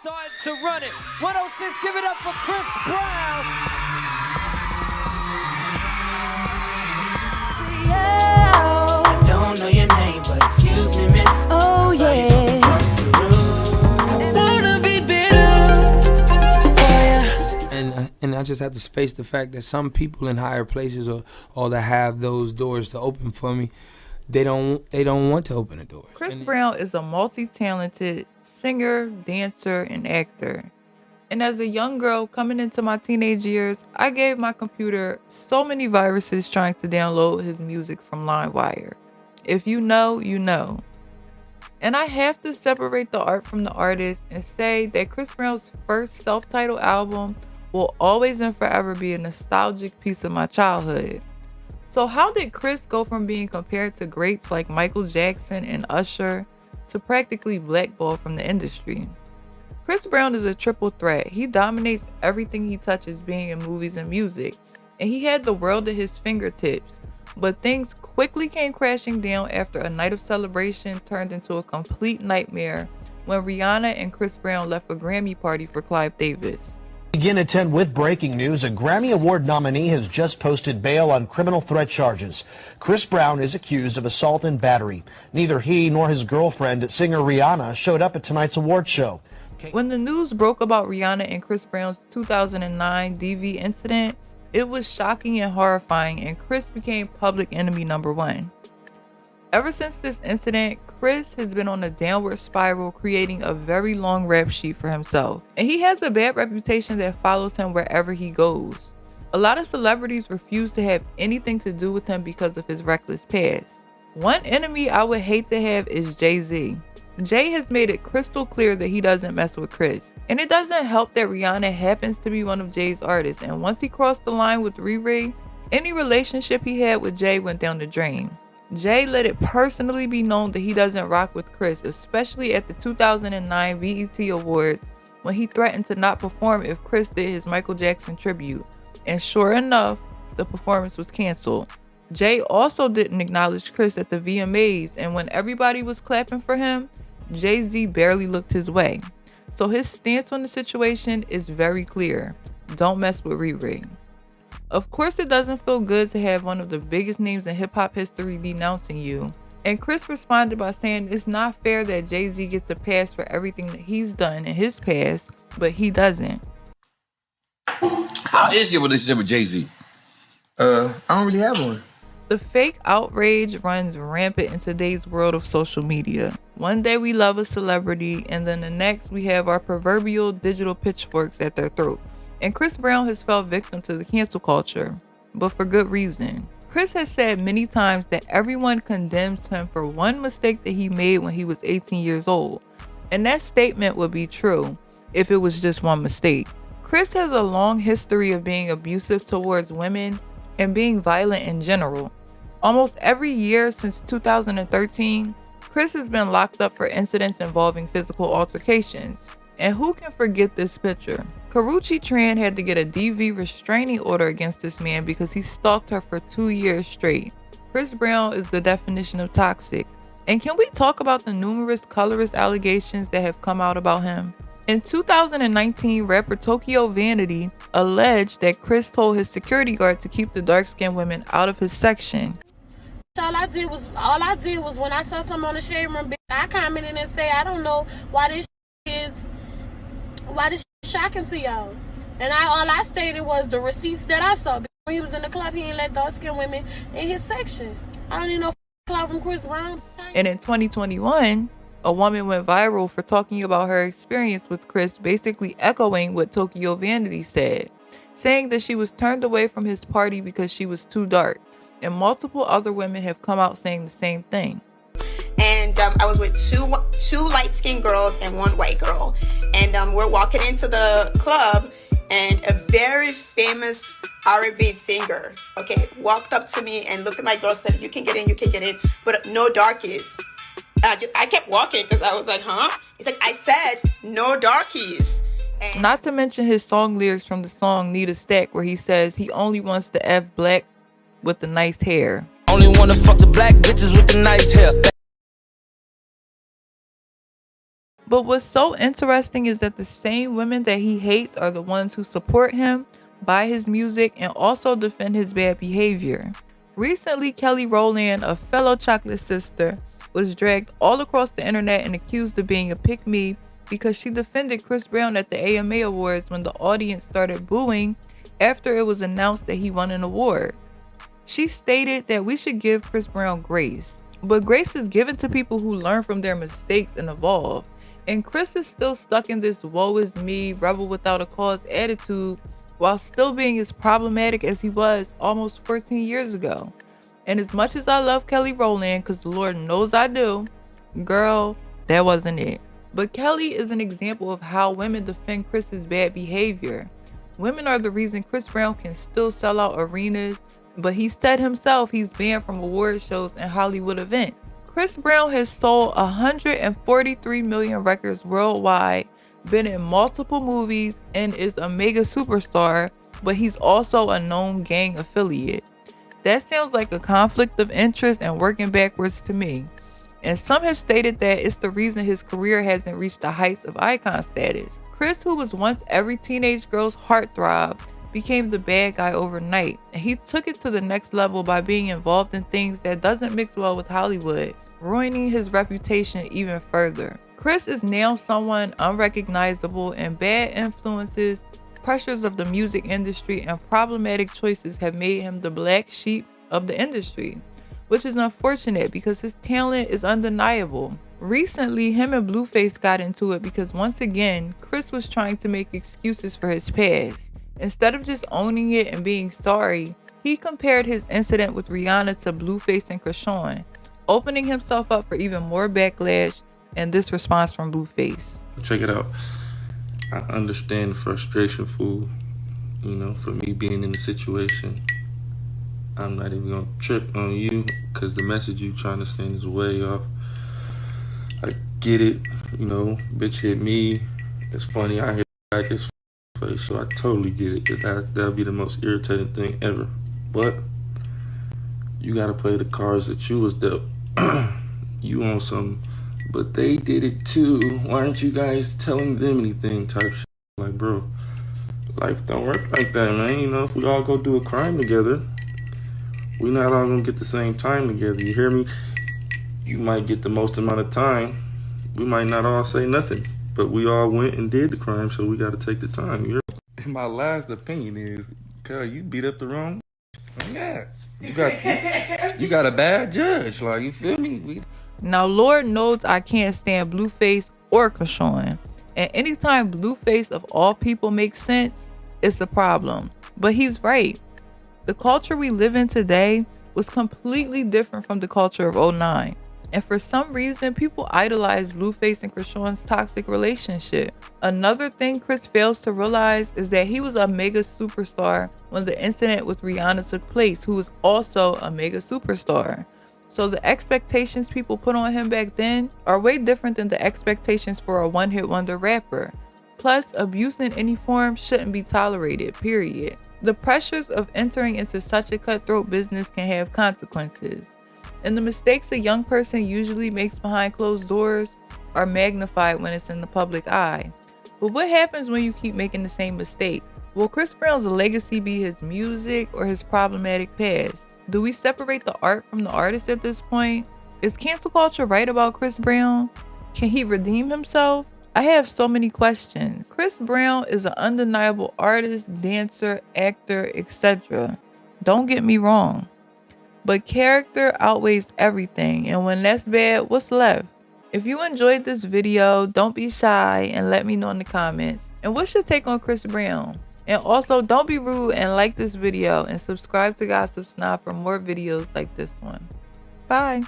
starting to run it. 106, give it up for Chris Brown. I don't know your name, but excuse me, miss. Oh, yeah. I wanna be bitter for ya. And I just have to face the fact that some people in higher places or that have those doors to open for me, they don't want to open the doors. Chris Brown is a multi-talented singer, dancer, and actor. And as a young girl coming into my teenage years, I gave my computer so many viruses trying to download his music from LimeWire. If you know, you know. And I have to separate the art from the artist and say that Chris Brown's first self-titled album will always and forever be a nostalgic piece of my childhood. So how did Chris go from being compared to greats like Michael Jackson and Usher to practically blackballed from the industry? Chris Brown is a triple threat. He dominates everything he touches, being in movies and music, and he had the world at his fingertips. But things quickly came crashing down after a night of celebration turned into a complete nightmare when Rihanna and Chris Brown left a Grammy party for Clive Davis. Begin at 10 with breaking news. A Grammy Award nominee has just posted bail on criminal threat charges. Chris Brown is accused of assault and battery. Neither he nor his girlfriend, singer Rihanna, showed up at tonight's award show. When the news broke about Rihanna and Chris Brown's 2009 DV incident, it was shocking and horrifying, and Chris became public enemy number one. Ever since this incident, Chris has been on a downward spiral, creating a very long rap sheet for himself. And he has a bad reputation that follows him wherever he goes. A lot of celebrities refuse to have anything to do with him because of his reckless past. One enemy I would hate to have is Jay-Z. Jay has made it crystal clear that he doesn't mess with Chris. And it doesn't help that Rihanna happens to be one of Jay's artists, and once he crossed the line with Riri, any relationship he had with Jay went down the drain. Jay let it personally be known that he doesn't rock with Chris, especially at the 2009 BET Awards when he threatened to not perform if Chris did his Michael Jackson tribute. And sure enough, the performance was canceled. Jay also didn't acknowledge Chris at the VMAs, and when everybody was clapping for him, Jay-Z barely looked his way. So his stance on the situation is very clear. Don't mess with Riri. Of course, it doesn't feel good to have one of the biggest names in hip-hop history denouncing you. And Chris responded by saying it's not fair that Jay-Z gets a pass for everything that he's done in his past, but he doesn't. How is your relationship with Jay-Z? I don't really have one. The fake outrage runs rampant in today's world of social media. One day we love a celebrity, and then the next we have our proverbial digital pitchforks at their throat. And Chris Brown has fell victim to the cancel culture, but for good reason. Chris has said many times that everyone condemns him for one mistake that he made when he was 18 years old. And that statement would be true if it was just one mistake. Chris has a long history of being abusive towards women and being violent in general. Almost every year since 2013, Chris has been locked up for incidents involving physical altercations. And who can forget this picture? Karrueche Tran had to get a DV restraining order against this man because he stalked her for 2 years straight. Chris Brown is the definition of toxic. And can we talk about the numerous colorist allegations that have come out about him? In 2019, rapper Tokyo Vanity alleged that Chris told his security guard to keep the dark-skinned women out of his section. All I did was when I saw something on the shade room, I commented and said, I don't know why this is shocking to y'all. And all I stated was the receipts that I saw. When he was in the club, he ain't let dark-skinned women in his section. I don't even know cloud from Chris Brown. And in 2021, a woman went viral for talking about her experience with Chris, basically echoing what Tokyo Vanity said, saying that she was turned away from his party because she was too dark. And multiple other women have come out saying the same thing. And I was with two light-skinned girls and one white girl. And we're walking into the club, and a very famous R&B singer, walked up to me and looked at my girl and said, you can get in, but no darkies. I kept walking because I was like, huh? He's like, I said no darkies. And not to mention his song lyrics from the song Need a Stack, where he says he only wants to F black with the nice hair. Only wanna fuck the black bitches with the nice hair. But what's so interesting is that the same women that he hates are the ones who support him, buy his music, and also defend his bad behavior. Recently, Kelly Rowland, a fellow chocolate sister, was dragged all across the internet and accused of being a pick-me because she defended Chris Brown at the AMA Awards when the audience started booing after it was announced that he won an award. She stated that we should give Chris Brown grace, but grace is given to people who learn from their mistakes and evolve. And Chris is still stuck in this woe is me, rebel without a cause attitude while still being as problematic as he was almost 14 years ago. And as much as I love Kelly Rowland, because the Lord knows I do, girl, that wasn't it. But Kelly is an example of how women defend Chris's bad behavior. Women are the reason Chris Brown can still sell out arenas, but he said himself he's banned from award shows and Hollywood events. Chris Brown has sold 143 million records worldwide, been in multiple movies, and is a mega superstar, but he's also a known gang affiliate. That sounds like a conflict of interest and working backwards to me. And some have stated that it's the reason his career hasn't reached the heights of icon status. Chris, who was once every teenage girl's heartthrob, became the bad guy overnight. And he took it to the next level by being involved in things that doesn't mix well with Hollywood, ruining his reputation even further. Chris is now someone unrecognizable, and bad influences, pressures of the music industry, and problematic choices have made him the black sheep of the industry, which is unfortunate because his talent is undeniable. Recently, him and Blueface got into it because once again, Chris was trying to make excuses for his past. Instead of just owning it and being sorry, he compared his incident with Rihanna to Blueface and Chrisean, opening himself up for even more backlash and this response from Blueface. Check it out. I understand the frustration, fool. You know, for me being in the situation. I'm not even gonna trip on you because the message you trying to send is way off. I get it, you know, bitch hit me. It's funny, I hit back his face, so I totally get it. That'll be the most irritating thing ever. But you gotta play the cards that you was dealt. You on some, but they did it too. Why aren't you guys telling them anything type shit? Like, bro, life don't work like that, man. You know, if we all go do a crime together, we not all gonna get the same time together. You hear me? You might get the most amount of time. We might not all say nothing, but we all went and did the crime, so we gotta take the time. You hear me? And my last opinion is, cuz you beat up the wrong. Yeah, you got a bad judge. Like, you feel me? Now, Lord knows I can't stand Blueface or Chrisean, and anytime Blueface of all people makes sense, it's a problem. But he's right. The culture we live in today was completely different from the culture of '09. And for some reason, people idolize Blueface and Chrisean's toxic relationship. Another thing Chris fails to realize is that he was a mega superstar when the incident with Rihanna took place, who was also a mega superstar. So the expectations people put on him back then are way different than the expectations for a one-hit wonder rapper. Plus, abuse in any form shouldn't be tolerated, period. The pressures of entering into such a cutthroat business can have consequences. And the mistakes a young person usually makes behind closed doors are magnified when it's in the public eye. But what happens when you keep making the same mistakes? Will Chris Brown's legacy be his music or his problematic past? Do we separate the art from the artist at this point? Is cancel culture right about Chris Brown? Can he redeem himself? I have so many questions. Chris Brown is an undeniable artist, dancer, actor, etc. Don't get me wrong. But character outweighs everything, and when that's bad, what's left? If you enjoyed this video, don't be shy and let me know in the comments. And what's your take on Chris Brown? And also, don't be rude and like this video and subscribe to Gossip Snob for more videos like this one. Bye.